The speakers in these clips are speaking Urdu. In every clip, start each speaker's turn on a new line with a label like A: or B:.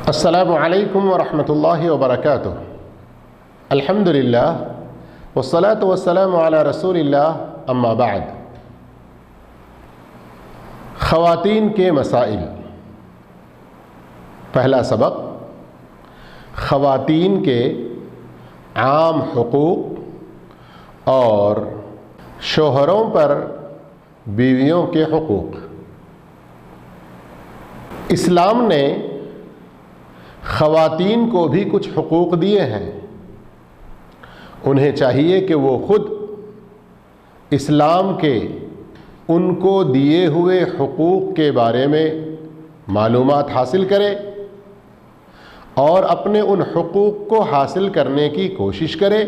A: السلام علیکم ورحمۃ اللہ وبرکاتہ۔ الحمدللہ والصلاة والسلام علی رسول اللہ، اما بعد۔ خواتین کے مسائل۔ پہلا سبق، خواتین کے عام حقوق اور شوہروں پر بیویوں کے حقوق۔ اسلام نے خواتین کو بھی کچھ حقوق دیے ہیں۔ انہیں چاہیے کہ وہ خود اسلام کے ان کو دیے ہوئے حقوق کے بارے میں معلومات حاصل کرے اور اپنے ان حقوق کو حاصل کرنے کی کوشش کرے،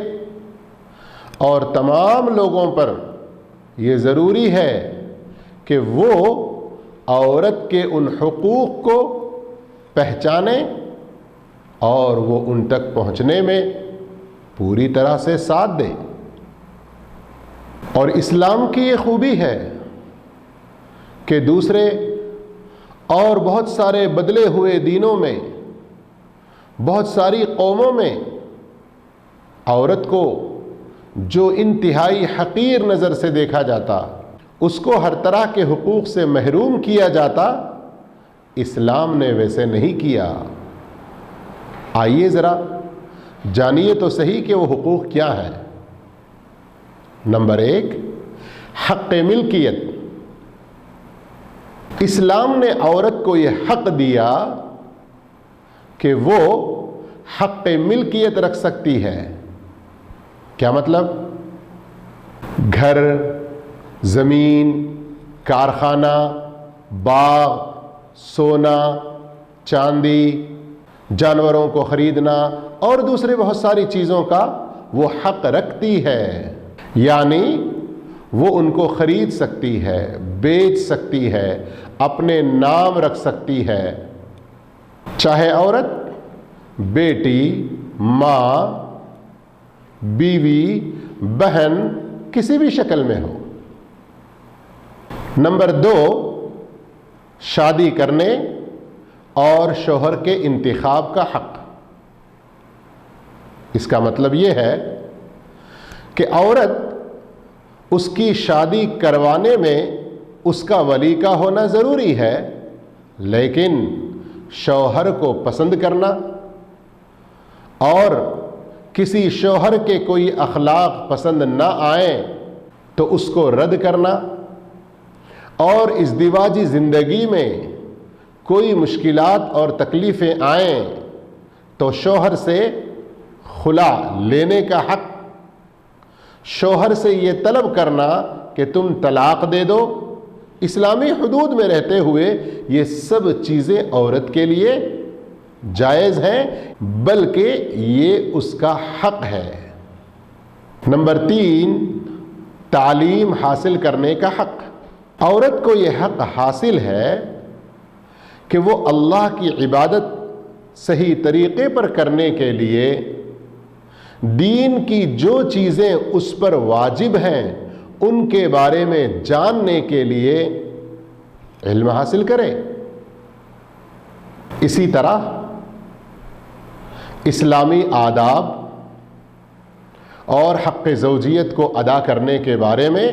A: اور تمام لوگوں پر یہ ضروری ہے کہ وہ عورت کے ان حقوق کو پہچانے اور وہ ان تک پہنچنے میں پوری طرح سے ساتھ دے۔ اور اسلام کی یہ خوبی ہے کہ دوسرے اور بہت سارے بدلے ہوئے دینوں میں، بہت ساری قوموں میں عورت کو جو انتہائی حقیر نظر سے دیکھا جاتا، اس کو ہر طرح کے حقوق سے محروم کیا جاتا، اسلام نے ویسے نہیں کیا۔ آئیے ذرا جانیے تو صحیح کہ وہ حقوق کیا ہے۔ نمبر 1، حق ملکیت۔ اسلام نے عورت کو یہ حق دیا کہ وہ حق ملکیت رکھ سکتی ہے۔ کیا مطلب؟ گھر، زمین، کارخانہ، باغ، سونا، چاندی، جانوروں کو خریدنا اور دوسرے بہت ساری چیزوں کا وہ حق رکھتی ہے۔ یعنی وہ ان کو خرید سکتی ہے، بیچ سکتی ہے، اپنے نام رکھ سکتی ہے، چاہے عورت بیٹی، ماں، بیوی، بہن کسی بھی شکل میں ہو۔ نمبر 2، شادی کرنے اور شوہر کے انتخاب کا حق۔ اس کا مطلب یہ ہے کہ عورت اس کی شادی کروانے میں اس کا ولی کا ہونا ضروری ہے، لیکن شوہر کو پسند کرنا اور کسی شوہر کے کوئی اخلاق پسند نہ آئیں تو اس کو رد کرنا، اور ازدواجی زندگی میں کوئی مشکلات اور تکلیفیں آئیں تو شوہر سے خلا لینے کا حق، شوہر سے یہ طلب کرنا کہ تم طلاق دے دو، اسلامی حدود میں رہتے ہوئے یہ سب چیزیں عورت کے لیے جائز ہیں، بلکہ یہ اس کا حق ہے۔ نمبر 3، تعلیم حاصل کرنے کا حق۔ عورت کو یہ حق حاصل ہے کہ وہ اللہ کی عبادت صحیح طریقے پر کرنے کے لیے دین کی جو چیزیں اس پر واجب ہیں ان کے بارے میں جاننے کے لیے علم حاصل کرے۔ اسی طرح اسلامی آداب اور حق زوجیت کو ادا کرنے کے بارے میں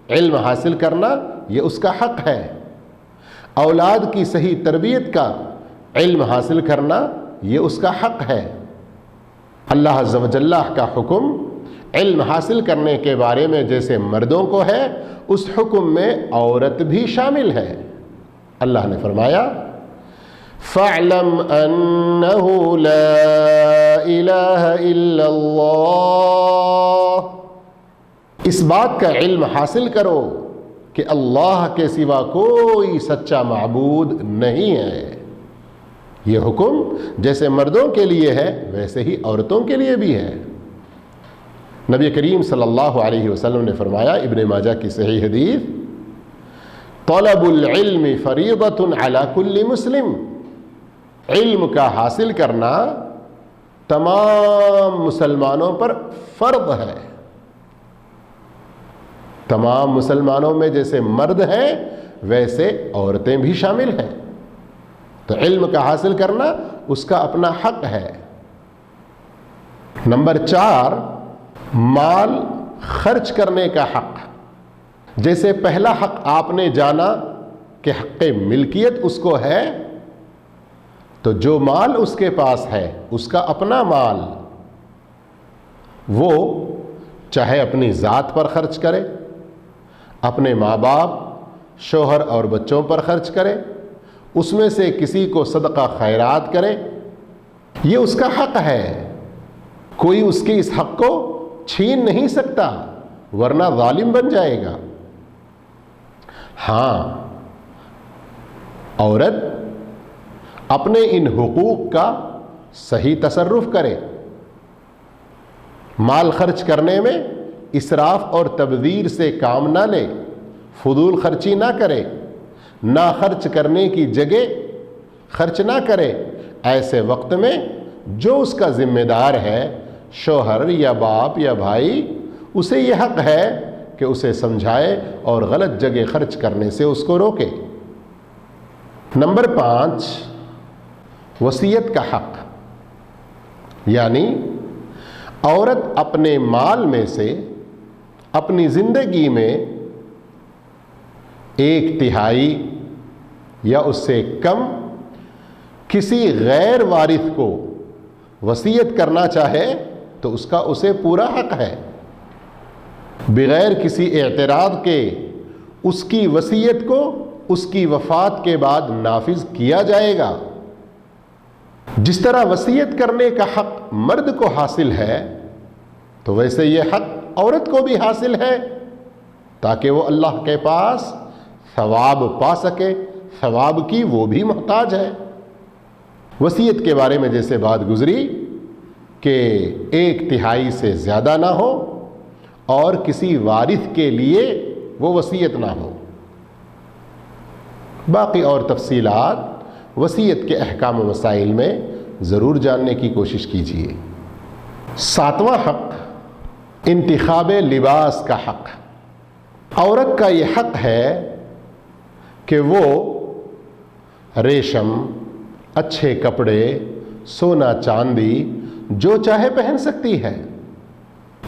A: علم حاصل کرنا یہ اس کا حق ہے۔ اولاد کی صحیح تربیت کا علم حاصل کرنا یہ اس کا حق ہے۔ اللہ عز و جل کا حکم علم حاصل کرنے کے بارے میں جیسے مردوں کو ہے، اس حکم میں عورت بھی شامل ہے۔ اللہ نے فرمایا فَاعْلَمْ أَنَّهُ لَا إِلَهَ إِلَّا اللَّهُ، اس بات کا علم حاصل کرو کہ اللہ کے سوا کوئی سچا معبود نہیں ہے۔ یہ حکم جیسے مردوں کے لیے ہے ویسے ہی عورتوں کے لیے بھی ہے۔ نبی کریم صلی اللہ علیہ وسلم نے فرمایا، ابن ماجہ کی صحیح حدیث، طلب العلم فریضۃ علی کل مسلم، علم کا حاصل کرنا تمام مسلمانوں پر فرض ہے۔ تمام مسلمانوں میں جیسے مرد ہیں ویسے عورتیں بھی شامل ہیں۔ تو علم کا حاصل کرنا اس کا اپنا حق ہے۔ نمبر 4، مال خرچ کرنے کا حق۔ جیسے پہلا حق آپ نے جانا کہ حق ملکیت اس کو ہے، تو جو مال اس کے پاس ہے اس کا اپنا مال، وہ چاہے اپنی ذات پر خرچ کرے، اپنے ماں باپ، شوہر اور بچوں پر خرچ کرے، اس میں سے کسی کو صدقہ خیرات کرے، یہ اس کا حق ہے، کوئی اس کے اس حق کو چھین نہیں سکتا ورنہ ظالم بن جائے گا۔ ہاں، عورت اپنے ان حقوق کا صحیح تصرف کرے، مال خرچ کرنے میں اسراف اور تبذیر سے کام نہ لے، فضول خرچی نہ کرے، نہ خرچ کرنے کی جگہ خرچ نہ کرے۔ ایسے وقت میں جو اس کا ذمہ دار ہے، شوہر یا باپ یا بھائی، اسے یہ حق ہے کہ اسے سمجھائے اور غلط جگہ خرچ کرنے سے اس کو روکے۔ نمبر 5، وصیت کا حق، یعنی عورت اپنے مال میں سے اپنی زندگی میں 1/3 یا اس سے کم کسی غیر وارث کو وصیت کرنا چاہے تو اس کا اسے پورا حق ہے، بغیر کسی اعتراض کے اس کی وصیت کو اس کی وفات کے بعد نافذ کیا جائے گا۔ جس طرح وصیت کرنے کا حق مرد کو حاصل ہے، تو ویسے یہ حق عورت کو بھی حاصل ہے، تاکہ وہ اللہ کے پاس ثواب پا سکے، ثواب کی وہ بھی محتاج ہے۔ وصیت کے بارے میں جیسے بات گزری کہ 1/3 سے زیادہ نہ ہو اور کسی وارث کے لیے وہ وصیت نہ ہو۔ باقی اور تفصیلات وصیت کے احکام و مسائل میں ضرور جاننے کی کوشش کیجیے۔ 7واں حق، انتخاب لباس کا حق۔ عورت کا یہ حق ہے کہ وہ ریشم، اچھے کپڑے، سونا چاندی جو چاہے پہن سکتی ہے۔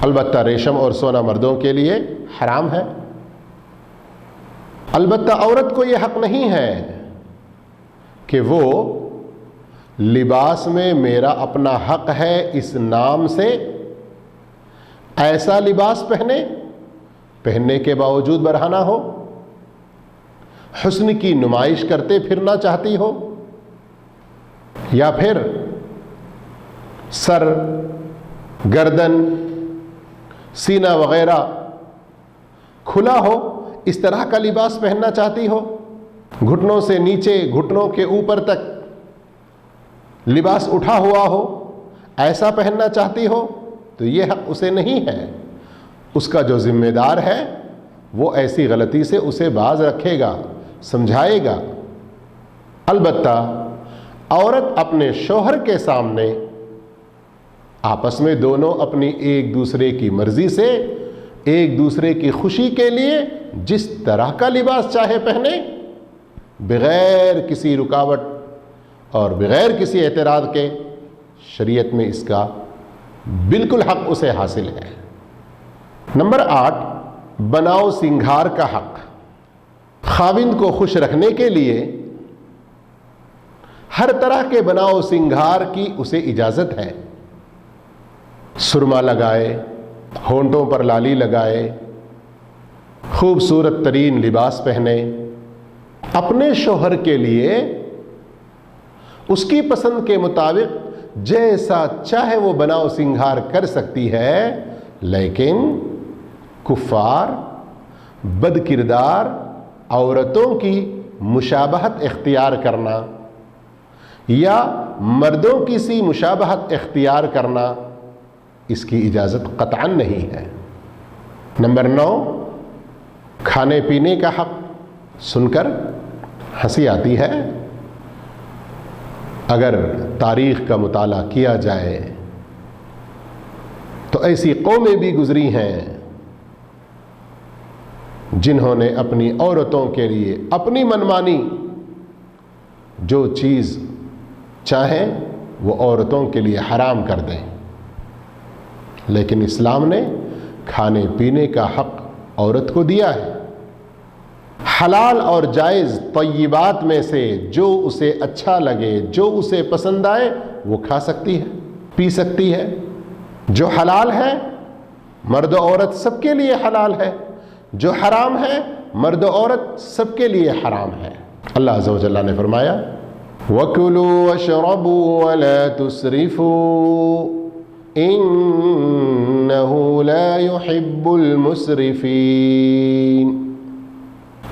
A: البتہ ریشم اور سونا مردوں کے لیے حرام ہے۔ البتہ عورت کو یہ حق نہیں ہے کہ وہ لباس میں میرا اپنا حق ہے اس نام سے ایسا لباس پہننے کے باوجود برہنہ ہو، حسن کی نمائش کرتے پھرنا چاہتی ہو، یا پھر سر، گردن، سینہ وغیرہ کھلا ہو، اس طرح کا لباس پہننا چاہتی ہو، گھٹنوں سے نیچے، گھٹنوں کے اوپر تک لباس اٹھا ہوا ہو، ایسا پہننا چاہتی ہو، تو یہ حق اسے نہیں ہے۔ اس کا جو ذمہ دار ہے وہ ایسی غلطی سے اسے باز رکھے گا، سمجھائے گا۔ البتہ عورت اپنے شوہر کے سامنے آپس میں دونوں اپنی ایک دوسرے کی مرضی سے، ایک دوسرے کی خوشی کے لیے جس طرح کا لباس چاہے پہنے، بغیر کسی رکاوٹ اور بغیر کسی اعتراض کے، شریعت میں اس کا بالکل حق اسے حاصل ہے۔ نمبر 8، بناؤ سنگھار کا حق۔ خاوند کو خوش رکھنے کے لیے ہر طرح کے بناؤ سنگھار کی اسے اجازت ہے۔ سرما لگائے، ہونٹوں پر لالی لگائے، خوبصورت ترین لباس پہنے، اپنے شوہر کے لیے اس کی پسند کے مطابق جیسا چاہے وہ بناؤ سنگھار کر سکتی ہے، لیکن کفار، بد کردار عورتوں کی مشابہت اختیار کرنا یا مردوں کی سی مشابہت اختیار کرنا، اس کی اجازت قطعاً نہیں ہے۔ نمبر 9، کھانے پینے کا حق۔ سن کر ہنسی آتی ہے، اگر تاریخ کا مطالعہ کیا جائے تو ایسی قومیں بھی گزری ہیں جنہوں نے اپنی عورتوں کے لیے اپنی منمانی جو چیز چاہیں وہ عورتوں کے لیے حرام کر دیں، لیکن اسلام نے کھانے پینے کا حق عورت کو دیا ہے۔ حلال اور جائز طیبات میں سے جو اسے اچھا لگے، جو اسے پسند آئے وہ کھا سکتی ہے، پی سکتی ہے۔ جو حلال ہے مرد و عورت سب کے لیے حلال ہے، جو حرام ہے مرد و عورت سب کے لیے حرام ہے۔ اللہ عز و جل نے فرمایا وَكُلُوا وَاشْرَبُوا وَلَا تُسْرِفُوا إِنَّهُ لَا يُحِبُّ الْمُسْرِفِينَ۔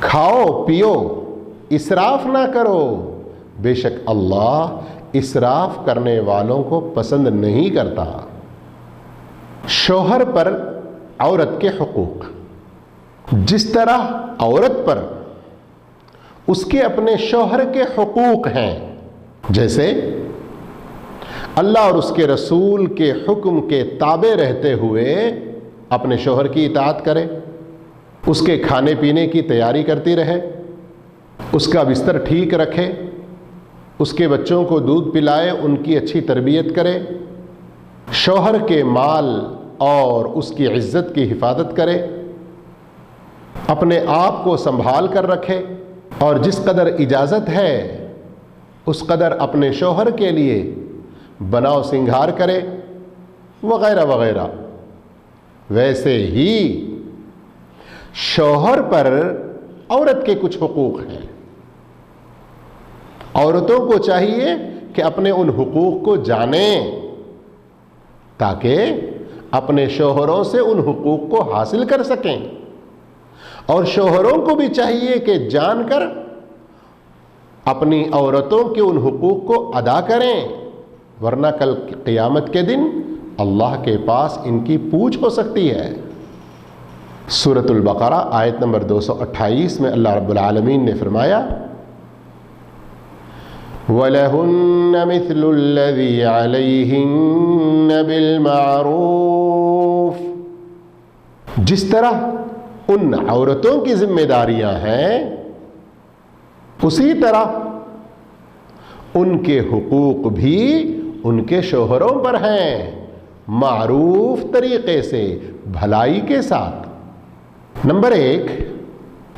A: کھاؤ پیو، اسراف نہ کرو، بے شک اللہ اسراف کرنے والوں کو پسند نہیں کرتا۔ شوہر پر عورت کے حقوق، جس طرح عورت پر اس کے اپنے شوہر کے حقوق ہیں، جیسے اللہ اور اس کے رسول کے حکم کے تابع رہتے ہوئے اپنے شوہر کی اطاعت کرے، اس کے کھانے پینے کی تیاری کرتی رہے، اس کا بستر ٹھیک رکھے، اس کے بچوں کو دودھ پلائے، ان کی اچھی تربیت کرے، شوہر کے مال اور اس کی عزت کی حفاظت کرے، اپنے آپ کو سنبھال کر رکھے، اور جس قدر اجازت ہے اس قدر اپنے شوہر کے لیے بناؤ سنگھار کرے، وغیرہ وغیرہ۔ ویسے ہی شوہر پر عورت کے کچھ حقوق ہیں۔ عورتوں کو چاہیے کہ اپنے ان حقوق کو جانیں تاکہ اپنے شوہروں سے ان حقوق کو حاصل کر سکیں، اور شوہروں کو بھی چاہیے کہ جان کر اپنی عورتوں کے ان حقوق کو ادا کریں، ورنہ کل قیامت کے دن اللہ کے پاس ان کی پوچھ ہو سکتی ہے۔ سورۃ البقرہ آیت نمبر 228 میں اللہ رب العالمین نے فرمایا وَلَهُنَّ مِثْلُ الَّذِي عَلَيْهِنَّ بِالْمَعْرُوفِ، جس طرح ان عورتوں کی ذمہ داریاں ہیں اسی طرح ان کے حقوق بھی ان کے شوہروں پر ہیں، معروف طریقے سے، بھلائی کے ساتھ۔ نمبر 1،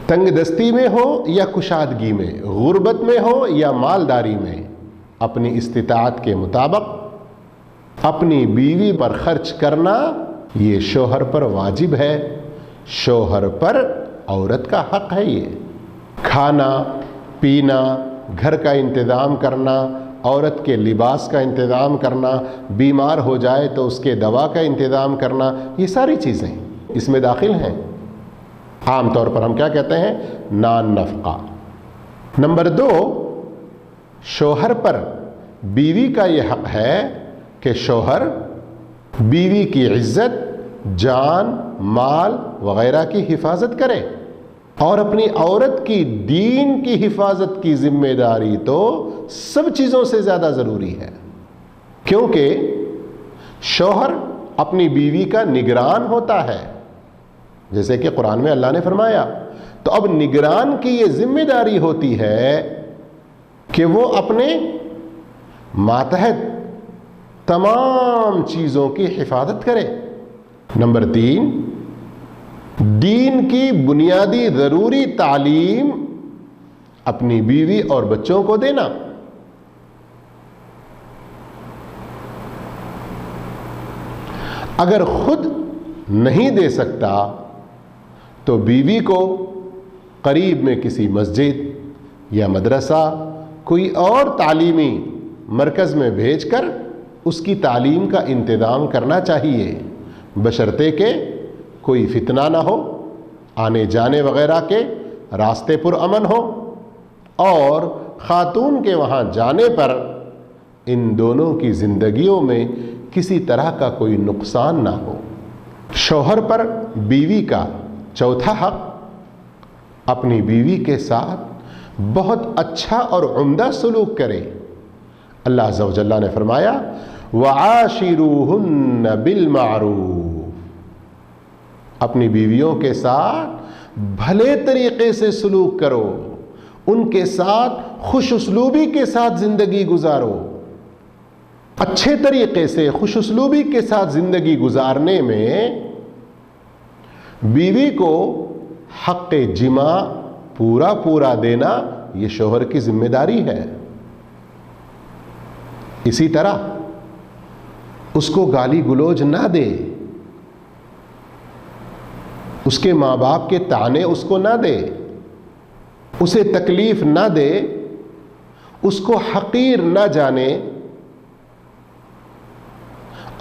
A: تنگ دستی میں ہو یا کشادگی میں، غربت میں ہو یا مالداری میں، اپنی استطاعت کے مطابق اپنی بیوی پر خرچ کرنا یہ شوہر پر واجب ہے، شوہر پر عورت کا حق ہے۔ یہ کھانا پینا، گھر کا انتظام کرنا، عورت کے لباس کا انتظام کرنا، بیمار ہو جائے تو اس کے دوا کا انتظام کرنا، یہ ساری چیزیں اس میں داخل ہیں۔ عام طور پر ہم کیا کہتے ہیں؟ نان نفقہ۔ نمبر 2، شوہر پر بیوی کا یہ حق ہے کہ شوہر بیوی کی عزت، جان، مال وغیرہ کی حفاظت کرے، اور اپنی عورت کی دین کی حفاظت کی ذمہ داری تو سب چیزوں سے زیادہ ضروری ہے، کیونکہ شوہر اپنی بیوی کا نگران ہوتا ہے، جیسے کہ قرآن میں اللہ نے فرمایا۔ تو اب نگران کی یہ ذمہ داری ہوتی ہے کہ وہ اپنے ماتحت تمام چیزوں کی حفاظت کرے۔ نمبر 3، دین کی بنیادی ضروری تعلیم اپنی بیوی اور بچوں کو دینا۔ اگر خود نہیں دے سکتا تو بیوی کو قریب میں کسی مسجد یا مدرسہ، کوئی اور تعلیمی مرکز میں بھیج کر اس کی تعلیم کا انتظام کرنا چاہیے، بشرطے کہ کوئی فتنہ نہ ہو، آنے جانے وغیرہ کے راستے پر امن ہو، اور خاتون کے وہاں جانے پر ان دونوں کی زندگیوں میں کسی طرح کا کوئی نقصان نہ ہو۔ شوہر پر بیوی کا چوتھا حق اپنی بیوی کے ساتھ بہت اچھا اور عمدہ سلوک کرے۔ اللہ عز و جل نے فرمایا وَعَاشِرُوهُنَّ بِالْمَعْرُوفِ، اپنی بیویوں کے ساتھ بھلے طریقے سے سلوک کرو، ان کے ساتھ خوش اسلوبی کے ساتھ زندگی گزارو. اچھے طریقے سے خوش اسلوبی کے ساتھ زندگی گزارنے میں بیوی کو حق جماع پورا دینا یہ شوہر کی ذمہ داری ہے. اسی طرح اس کو گالی گلوچ نہ دے، اس کے ماں باپ کے طعنے اس کو نہ دے، اسے تکلیف نہ دے، اس کو حقیر نہ جانے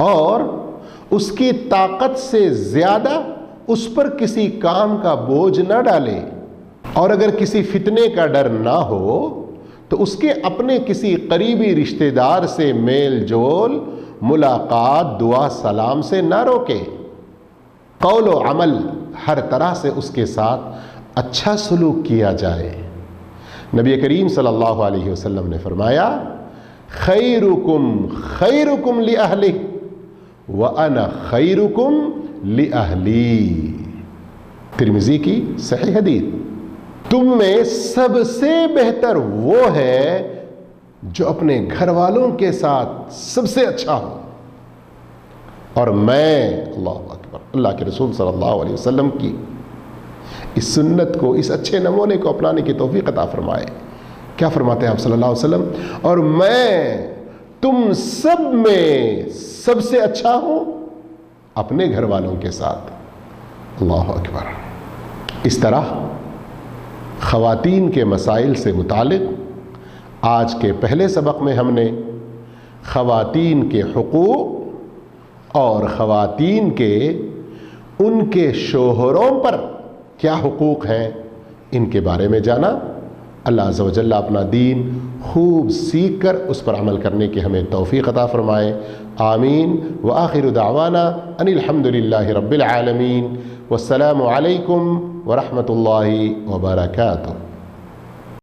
A: اور اس کی طاقت سے زیادہ اس پر کسی کام کا بوجھ نہ ڈالے. اور اگر کسی فتنے کا ڈر نہ ہو تو اس کے اپنے کسی قریبی رشتہ دار سے میل جول، ملاقات، دعا سلام سے نہ روکے. قول و عمل ہر طرح سے اس کے ساتھ اچھا سلوک کیا جائے. نبی کریم صلی اللہ علیہ وسلم نے فرمایا خیرکم خیرکم لأہلہ وَأَنَا خَيْرُكُمْ لِأَهْلِي. ترمذی کی صحیح حدیث. تم میں سب سے بہتر وہ ہے جو اپنے گھر والوں کے ساتھ سب سے اچھا ہو، اور میں اللہ اکبر، اللہ کے رسول صلی اللہ علیہ وسلم کی اس سنت کو، اس اچھے نمونے کو اپنانے کی توفیق عطا فرمائے. کیا فرماتے ہیں آپ صلی اللہ علیہ وسلم؟ اور میں تم سب میں سب سے اچھا ہوں اپنے گھر والوں کے ساتھ. اللہ اکبر. اس طرح خواتین کے مسائل سے متعلق آج کے پہلے سبق میں ہم نے خواتین کے حقوق اور خواتین کے ان کے شوہروں پر کیا حقوق ہیں ان کے بارے میں جانا. اللہ عز و جل اپنا دین خوب سیکھ کر اس پر عمل کرنے کی ہمیں توفیق عطا فرمائے. آمین. وآخر دعوانا ان الحمد للہ رب العالمین. والسلام علیکم ورحمۃ اللہ وبرکاتہ.